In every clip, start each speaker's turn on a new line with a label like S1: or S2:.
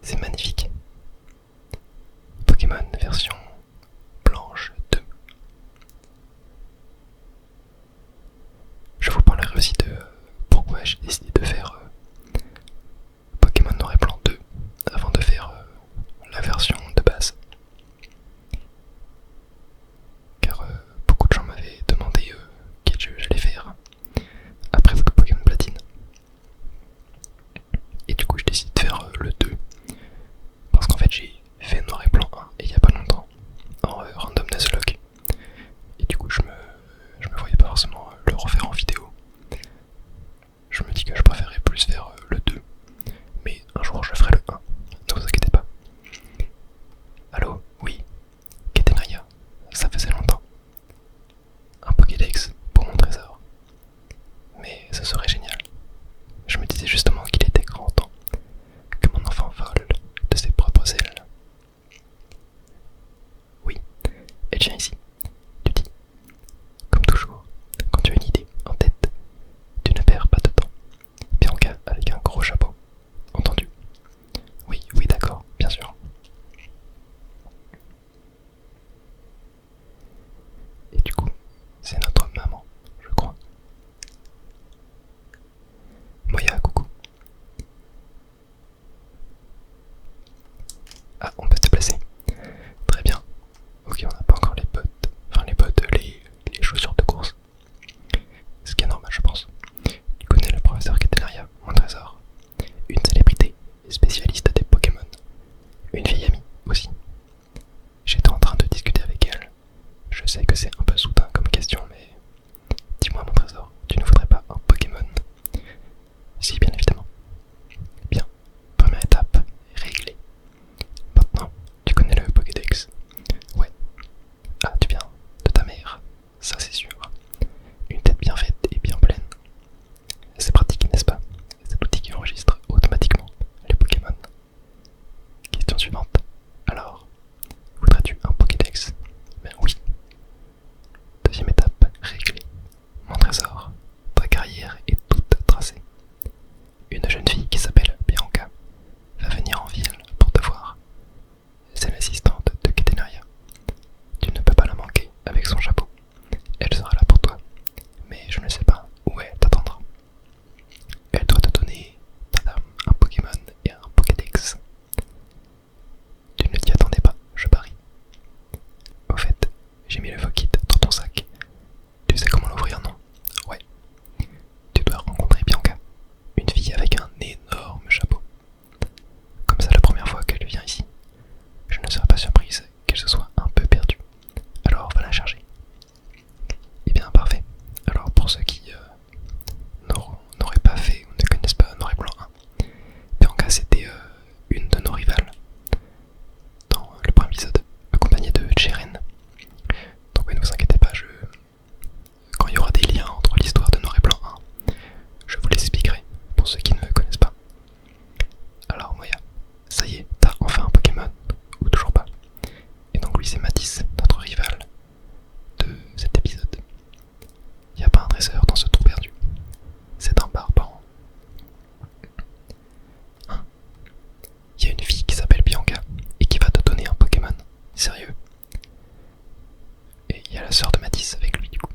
S1: C'est magnifique. Pokémon version blanche 2. Je vous parlerai aussi de pourquoi j'ai décidé de faire Pokémon Noir et Blanc 2 avant de faire la version de base. Car beaucoup de gens m'avaient demandé quel jeu j'allais faire après Pokémon Platine. Et du coup je décide de faire le 2. Parce qu'en fait j'ai fait Noir et Blanc 1 et il y a pas longtemps en Random Nuzlocke. Et du coup je me voyais pas forcément le refaire en vidéo. Je me dis que je préférais plus faire le 2. Mais un jour je ferai le 1, ne vous inquiétez pas. Allô? Oui, Ketenaya, ça faisait longtemps. Un Pokédex pour mon trésor. Mais ce serait génial. Je me disais justement qu'il était grand temps que mon enfant vole de ses propres ailes. Oui, elle vient ici. Tu dis, comme toujours, quand tu as une idée en tête, tu ne perds pas de temps. Bianca avec un gros chapeau. Entendu? Oui, oui, d'accord, bien sûr. Et du coup, c'est notre maman, je crois. Moya, coucou. Ah, on peut se déplacer. Très bien. Ok, on n'a pas encore les bottes. Enfin, les bottes, les chaussures de course. Ce qui est normal, je pense. Tu connais le professeur Ketenaria, mon trésor. Une célébrité, spécialiste des Pokémon. Une vieille amie aussi. J'étais en train de discuter avec elle. Je sais que c'est un peu soudain comme question, mais dis-moi, mon trésor, tu ne voudrais pas un Pokémon? Si, bien évidemment. Bien, première étape, réglée. Maintenant, tu connais le Pokédex? Ouais. Ah, tu viens de ta mère, ça c'est sûr. Une tête bien faite et bien pleine. C'est pratique, n'est-ce pas? Cet outil qui enregistre automatiquement les Pokémon. Question suivante. Alors, voudrais-tu un Pokédex? Ben oui. Deuxième étape, réglée. Mon trésor, ta carrière est toute tracée. Une jeune fille qui s'appelle Bianca va venir en ville pour te voir. C'est l'assistante de Ketenaria. Tu ne peux pas la manquer avec son chapeau. Elle sera là pour toi, mais je ne sais pas où elle t'attendra. Elle doit te donner, madame, un Pokémon et un Pokédex. Tu ne t'y attendais pas, je parie. Au fait, j'ai mis le Vokit dans ton sac. Tu sais comment l'ouvrir, non? Ouais. Tu dois rencontrer Bianca, une fille avec un énorme chapeau. Comme ça, la première fois qu'elle vient ici, je ne serai pas surprise qu'elle se soit un peu perdue. Alors, va la chercher. Eh bien, parfait. Alors, pour ceux qui n'auraient pas fait ou ne connaissent pas Noir et Blanc 1, Bianca c'était une de nos rivales dans le premier épisode, accompagnée de Cheren. Donc, ne vous inquiétez pas, quand il y aura des liens entre l'histoire de Noir et Blanc 1, je vous les expliquerai pour ceux qui ne connaissent pas. Alors, Moya, ça y est, t'as enfin un Pokémon, ou toujours pas? Et donc, lui, c'est Matisse, notre rival de cet épisode. Il n'y a pas un dresseur dans ce trou perdu. C'est un barbare. Hein? Il y a une fille qui s'appelle Bianca et qui va te donner un Pokémon. Sérieux? Et il y a la sœur de Matisse avec lui du coup.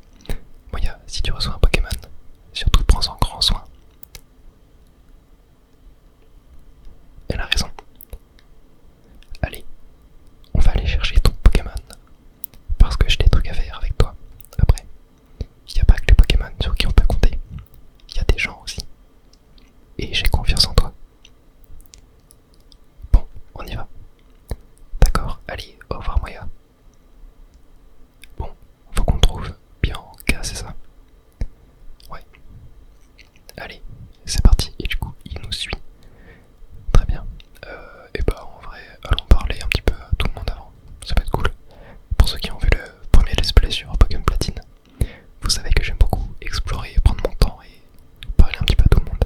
S1: Moya, si tu reçois un Pokémon, surtout prends-en grand soin. Elle a raison. Allez, on va aller chercher ton Pokémon. Parce que j'ai des trucs à faire avec toi. Après, il n'y a pas que les Pokémon sur qui on peut compter. Il y a des gens aussi. Et j'ai confiance en toi. Bon, on y va. D'accord, allez, au revoir Moya. Bon, faut qu'on trouve Bianca, c'est ça? Ouais. Allez, c'est parti. Et du coup, il nous suit. Très bien. Et bah en vrai, allons parler un petit peu à tout le monde avant. Ça va être cool. Pour ceux qui ont vu le premier let's play sur Pokémon Platine, vous savez que j'aime beaucoup explorer, prendre mon temps et parler un petit peu à tout le monde.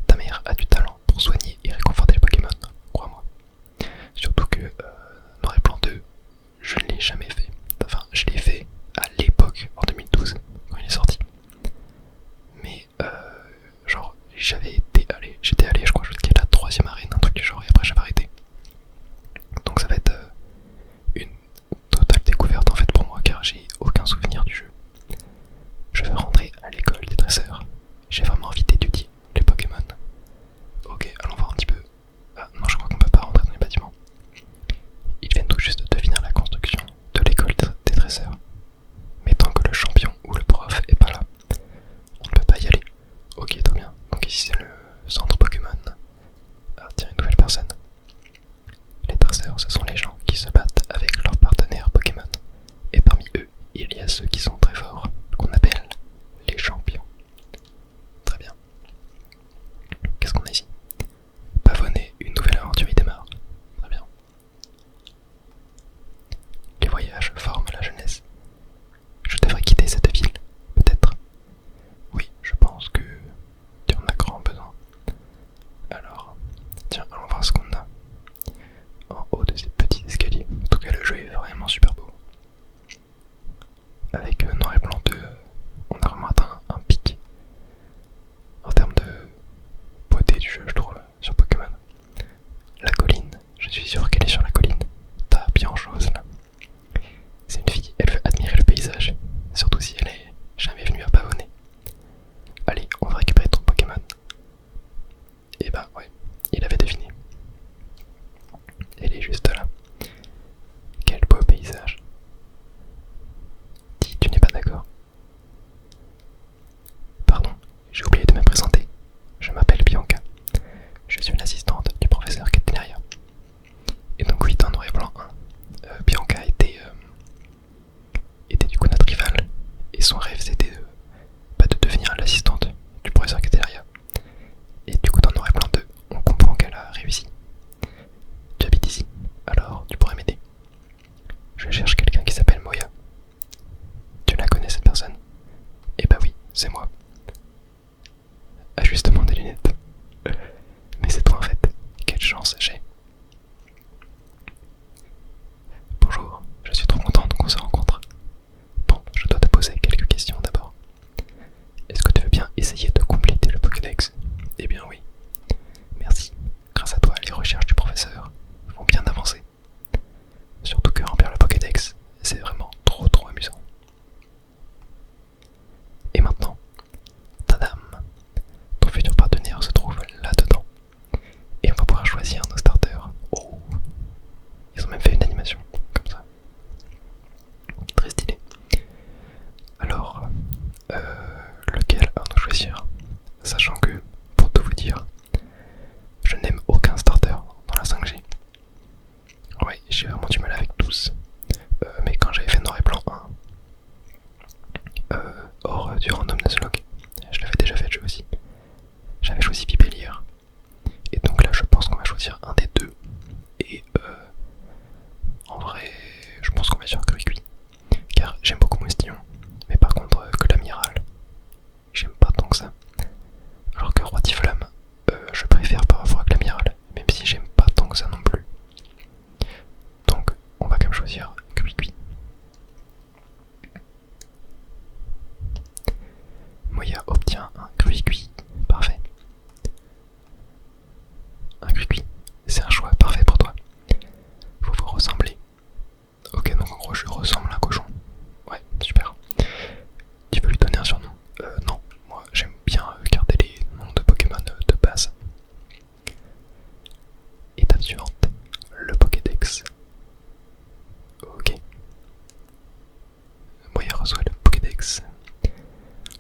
S1: Ta mère a du talent pour soigner et réconforter les Pokémon, crois-moi. Surtout que Noir et Blanc 2, je ne l'ai jamais fait. Enfin, je l'ai fait à l'époque, en 2012, quand il est sorti. Mais genre, j'étais allé, je crois, jusqu'à la 3ème arène, un truc du genre. justement des lunettes. Mais c'est toi en fait. Quelle chance j'ai. Bonjour, je suis trop contente qu'on se rencontre. Bon, je dois te poser quelques questions d'abord. Est-ce que tu veux bien essayer de compléter le Pokédex? Eh bien oui. Merci. Grâce à toi, les recherches du professeur vont bien avancer. Surtout que remplir le Pokédex, c'est vraiment trop amusant. Et maintenant, tadam, ton futur partenaire se trouve là-dedans. Et on va pouvoir choisir nos starters. Oh, ils ont même fait une animation, comme ça. Très stylé. Alors, lequel allons-nous choisir? Sachant que, pour tout vous dire, je n'aime aucun starter dans la 5G. Ouais, j'ai vraiment du mal avec tous. Mais quand j'avais fait Noir et Blanc 1, hors du Random Nuzlocke, je l'avais déjà fait le jeu aussi. J'avais choisi Pipelier. Et donc là, je pense qu'on va choisir un des deux. Et en vrai, je pense qu'on va sur Cuicui. Car j'aime beaucoup Moustillon. Mais par contre, que l'amiral, j'aime pas tant que ça. Alors que Roi Tiflamme, je préfère parfois que l'amiral, même si j'aime pas tant que ça non plus. Donc, on va quand même choisir Cuicui. Moya obtient un Cuicui. Parfait. Un Cuicui, c'est un choix parfait pour toi. Vous vous ressemblez. Ok, donc en gros, je ressemble à un cochon. Ouais, super. Tu veux lui donner un surnom? Non, moi j'aime bien garder les noms de Pokémon de base. Étape suivante, le Pokédex. Ok. Moya reçoit le Pokédex.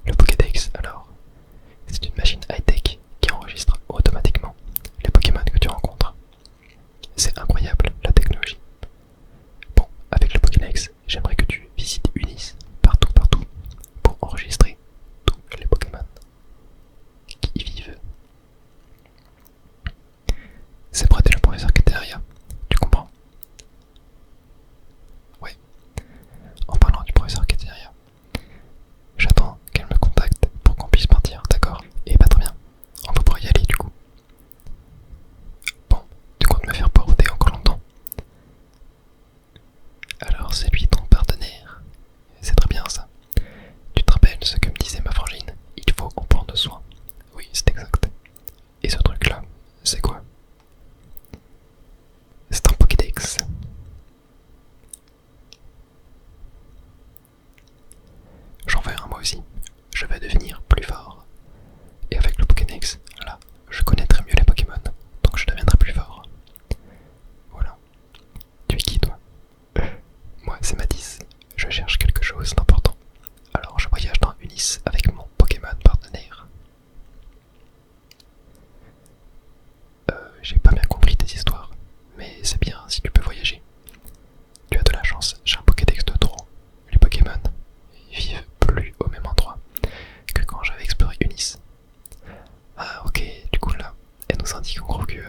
S1: Le Pokédex, alors, c'est une machine high-tech qui enregistre automatiquement les Pokémon que tu rencontres. C'est incroyable la technologie. Bon, avec le Pokédex, j'aimerais que tu visites Unis partout pour enregistrer tous les Pokémon qui y vivent. C'est pour aider le professeur Catenaria, tu comprends? Ouais. En parlant du professeur Catenaria, j'attends qu'elle me contacte pour qu'on puisse partir, d'accord? Et bah très bien, on va pouvoir y aller du coup. Bon, tu comptes me faire porter encore longtemps? Alors c'est lui ton partenaire. C'est très bien ça. Tu te rappelles ce que me disait ma frangine? Il faut en prendre soin. Oui, c'est exact. Et ce truc là, c'est quoi? C'est un Pokédex. J'en veux un moi aussi. Je vais devenir plus fort. Et avec le Pokédex, là, je connaîtrai mieux les Pokémon. Donc je deviendrai plus fort. Voilà. Tu es qui toi? Moi c'est Matisse. Je cherche quelque chose d'important. Alors je voyage dans Unis avec mon Pokémon partenaire. J'ai pas bien compris tes histoires. Mais c'est bien si tu peux voyager. Tu as de la chance, j'ai un Pokédex de trop. Les Pokémon vivent plus au même endroit que quand j'avais exploré Unis. Ah ok, du coup là, elle nous indique en gros que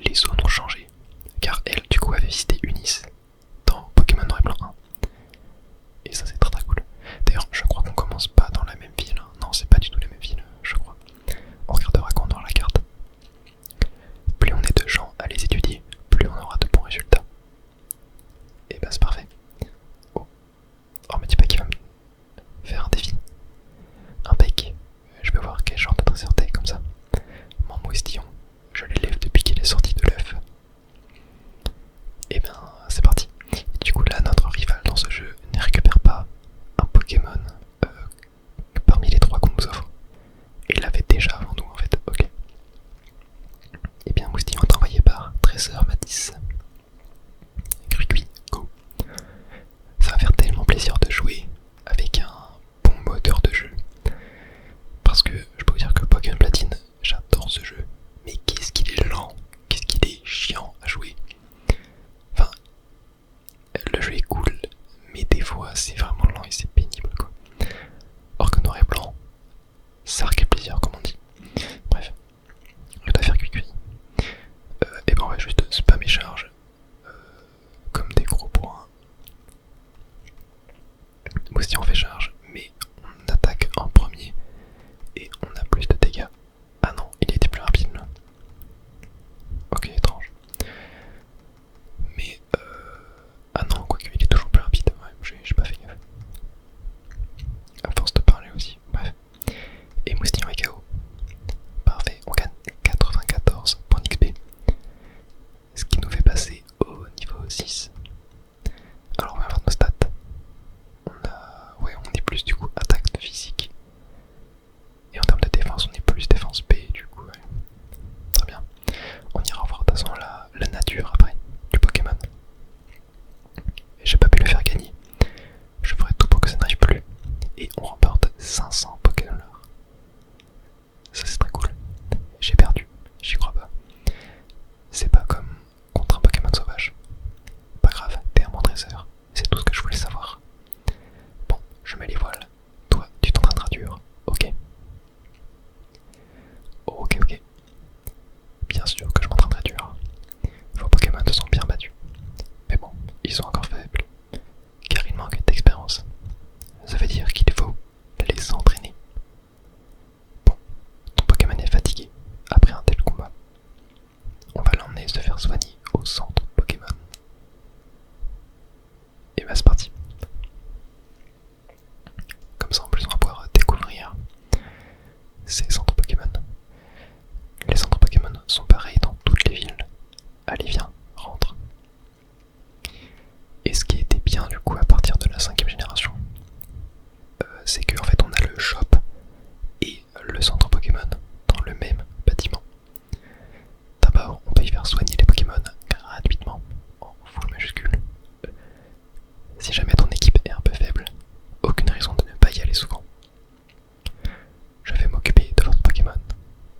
S1: les zones ont changé. Car elle du coup avait visité Unis dans Pokémon Noir et Blanc 1. Et ça c'est très cool. D'ailleurs je crois qu'on commence pas dans la même ville. Non, c'est pas du tout la même ville, je crois. On regardera quand on aura la carte. Plus on est de gens à les étudier, plus on aura de bons résultats. Et bah c'est parfait. Oh, me dis pas qu'il va me faire un défi. Un bec. Je vais voir quel genre de inserté comme ça. Mon moustillon, je l'élève depuis qu'il est sorti de l'œuf. Et ben ces centres Pokémon. Les centres Pokémon sont pareils dans toutes les villes. Allez viens, rentre. Et ce qui était bien du coup à partir de la 5ème génération, c'est qu'en fait on a le shop et le centre Pokémon dans le même bâtiment. D'abord on peut y faire soigner les Pokémon gratuitement en full majuscule. Si jamais ton équipe est un peu faible, aucune raison de ne pas y aller souvent. Je vais m'occuper de votre Pokémon,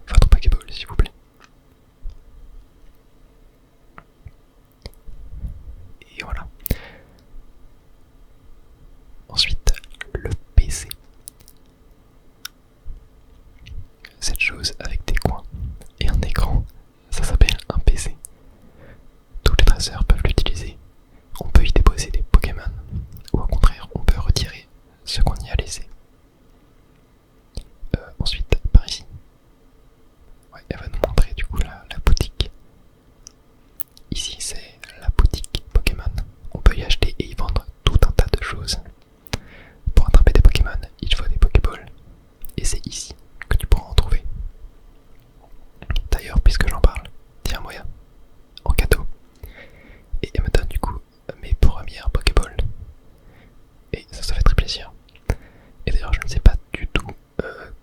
S1: votre Pokéball s'il vous plaît. Et voilà. Ensuite, le PC. Cette chose avec des coins et un écran, ça s'appelle un PC. Tous les dresseurs peuvent l'utiliser. On peut y déposer des Pokémon, ou au contraire, on peut retirer ce qu'on y a laissé. Ensuite, par ici. Ouais, elle va nous montrer du coup la boutique. Ici, c'est la boutique Pokémon. On peut y acheter et y vendre tout un tas de choses. Pour attraper des Pokémon, il faut des Pokéballs. Et c'est ici que tu pourras en trouver. D'ailleurs, puisque j'en parle, tiens moyen, en cadeau. Et elle me donne du coup mes premières Pokéballs. Et ça fait très plaisir. Et d'ailleurs, je ne sais pas du tout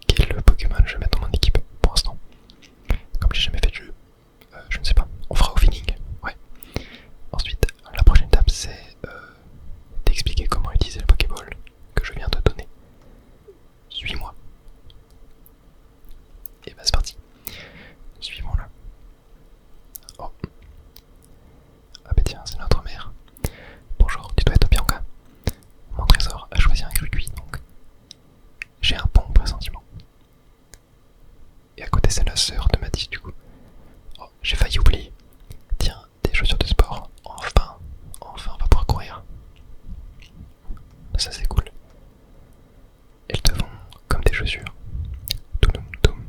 S1: quel Pokémon je vais mettre dans mon équipe pour l'instant. Comme j'ai jamais fait de jeu, je ne sais pas. On fera au feeling. Ouais. Ensuite, la prochaine étape, c'est d'expliquer comment utiliser le Pokéball que je viens de donner. Suis-moi. Et bah c'est parti. Suivons-le. Oh. Ah bah tiens, c'est notre mère. Bonjour, tu dois être Bianca. Mon trésor a choisi un Grugui donc. J'ai un bon pressentiment. Et à côté c'est la sœur de Mathis du coup. Oh, j'ai failli oublier. Tiens, des chaussures de sport. Enfin, on va pouvoir courir. Ça c'est cool. Elles te vont comme des chaussures. Touloum toum.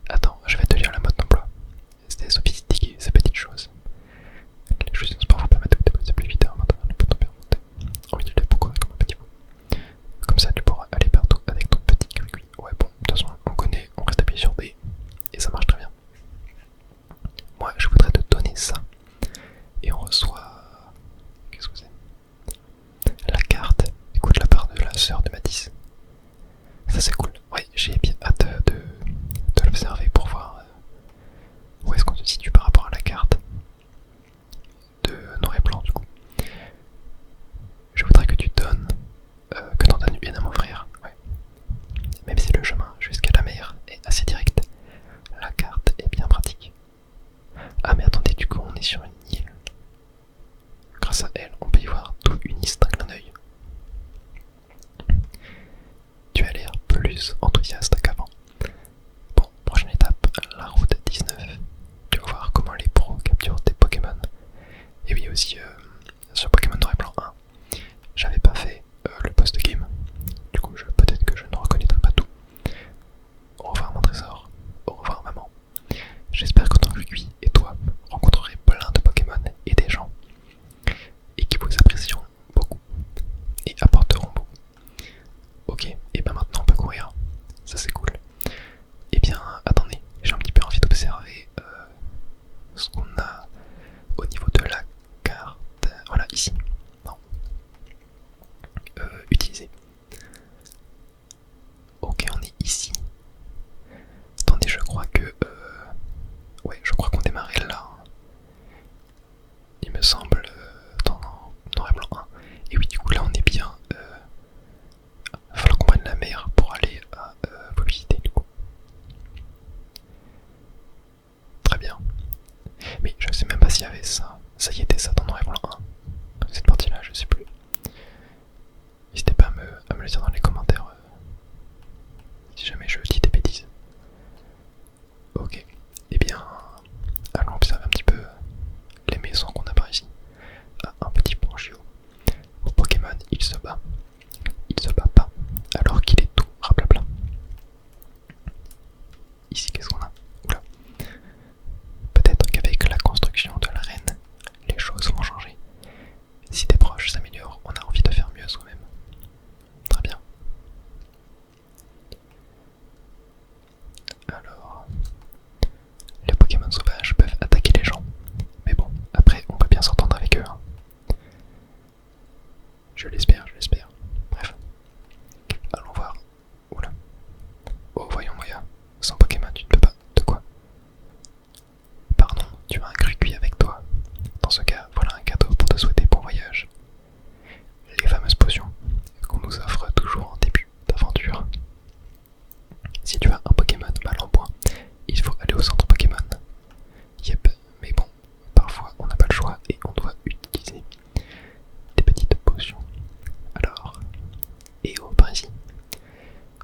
S1: Attends, je vais te lire la mode d'emploi. C'était sophistiqué, ces petites choses. Les chaussures de sport vous permettent de déplacer plus vite en maintenant le bouton remonté. On utilise pour courir comme un petit bout. Comme ça tu pourras aller partout avec ton petit cuicui. Ouais bon, de toute façon on connaît, on reste appuyé sur B et ça marche très bien. Moi je voudrais te donner ça. Et on reçoit... Qu'est-ce que c'est? La carte, écoute, de la part de la sœur de Mathis. Ça c'est cool. Ouais, j'ai bien hâte de l'observer pour voir où est-ce qu'on se situe par rapport à la carte de noir et blanc du coup. Je voudrais que tu donnes, que t'en donnes une à mon frère. Ouais. Même si le chemin jusqu'à la mer est assez direct, la carte est bien pratique. Ah mais attendez, du coup on est sur une île. Grâce à elle, on peut y voir tout Unis d'un clin d'œil. Tu as l'air plus enthousiaste qu'avant. Bon, prochaine étape, la route 19. Tu vas voir comment les pros capturent des Pokémon. Et oui aussi, sur Pokémon Noir et Blanc 1, j'avais pas fait le post-game. Du coup, peut-être que je ne reconnaîtrai pas tout. Au revoir mon trésor. Au revoir maman. J'espère que ton Grugui et toi rencontrerez plein de Pokémon et des gens et qui vous apprécieront beaucoup et apporteront beaucoup. Ok, et ben maintenant on peut courir. Ça c'est cool. Alors, les Pokémon sauvages peuvent attaquer les gens. Mais bon, après, on peut bien s'entendre avec eux. Hein. Je l'espère. Bref. Allons voir. Oula. Oh, voyons, Moya. Sans Pokémon, tu ne peux pas. De quoi? Pardon, tu as un Grugui avec toi. Dans ce cas, voilà un cadeau pour te souhaiter bon voyage. Les fameuses potions qu'on nous offre toujours en début d'aventure. Si tu as un Pokémon mal en point, il faut aller au centre Pokémon. Yep, mais bon, parfois on n'a pas le choix et on doit utiliser des petites potions. Alors, et oh, par ici.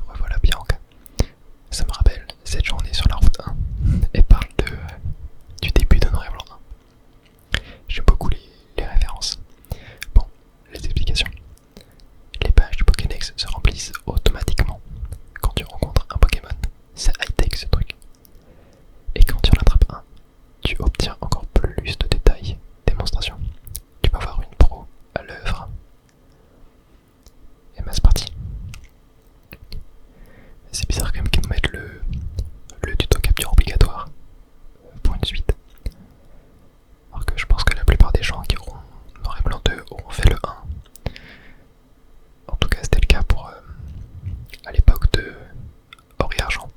S1: Revoilà Bianca. Ça me rappelle cette journée sur la route 1. Elle parle du début de Noir et Blanc 1. J'aime beaucoup les références. Bon, les explications. Les pages du Pokédex se remplissent automatiquement quand tu rencontres un Pokémon. C'est high-tech ce truc. Et quand tu en attrapes un, tu obtiens encore plus de détails. Démonstration. Tu vas voir une pro à l'œuvre. Et ben c'est parti. C'est bizarre quand même qu'ils nous mettent le tuto capture obligatoire pour une suite. Alors que je pense que la plupart des gens qui auront Noir et Blanc 2 auront fait le 1. En tout cas c'était le cas pour à l'époque de Or et Argent.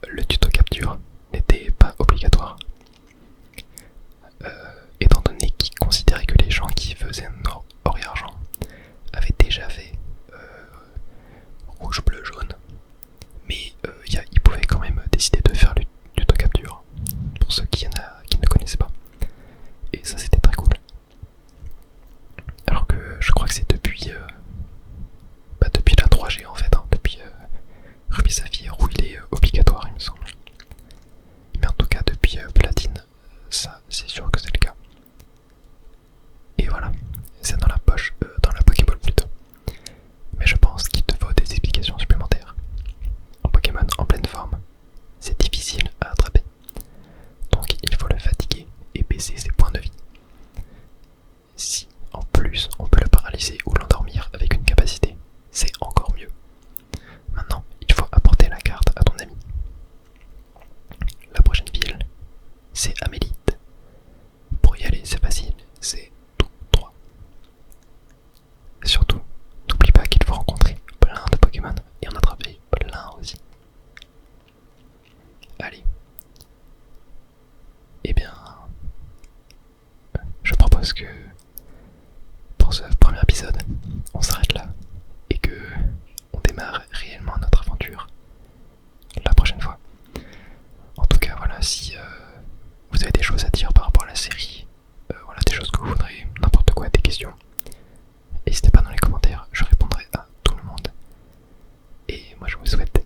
S1: Le tuto capture n'était pas obligatoire. Étant donné qu'ils considéraient que les gens qui faisaient Or et Argent avaient déjà fait rouge, bleu, jaune. Mais ils pouvaient quand même décider de faire le tuto capture pour ceux qui ne connaissaient pas. Et ça c'était très cool. Alors que je crois que c'est depuis la 3G en fait, hein, depuis Ruby Saphir où il est obligatoire il me semble. Mais en tout cas depuis Platine, ça c'est sûr que c'est le cas. Et voilà, c'est dans la poche, dans la Pokéball plutôt. Mais je pense qu'il te faut des explications supplémentaires. Un Pokémon en pleine forme, c'est difficile à attraper. Donc il faut le fatiguer et baisser ses points de vie. Si en plus on peut le paralyser ou l'endormir avec une capacité, c'est encore mieux. Maintenant, il faut apporter la carte à ton ami. La prochaine ville, c'est Amélite. Pour y aller, c'est facile, c'est tout droit. Et surtout, n'oublie pas qu'il faut rencontrer plein de Pokémon et en attraper plein aussi. Allez. Eh bien, je propose que pour ce premier épisode, on s'arrête là et que on démarre réellement notre aventure la prochaine fois. En tout cas, voilà, si vous avez des choses à dire par rapport à la série, voilà, des choses que vous voudrez, n'importe quoi, des questions, n'hésitez pas dans les commentaires, je répondrai à tout le monde. Et moi je vous souhaite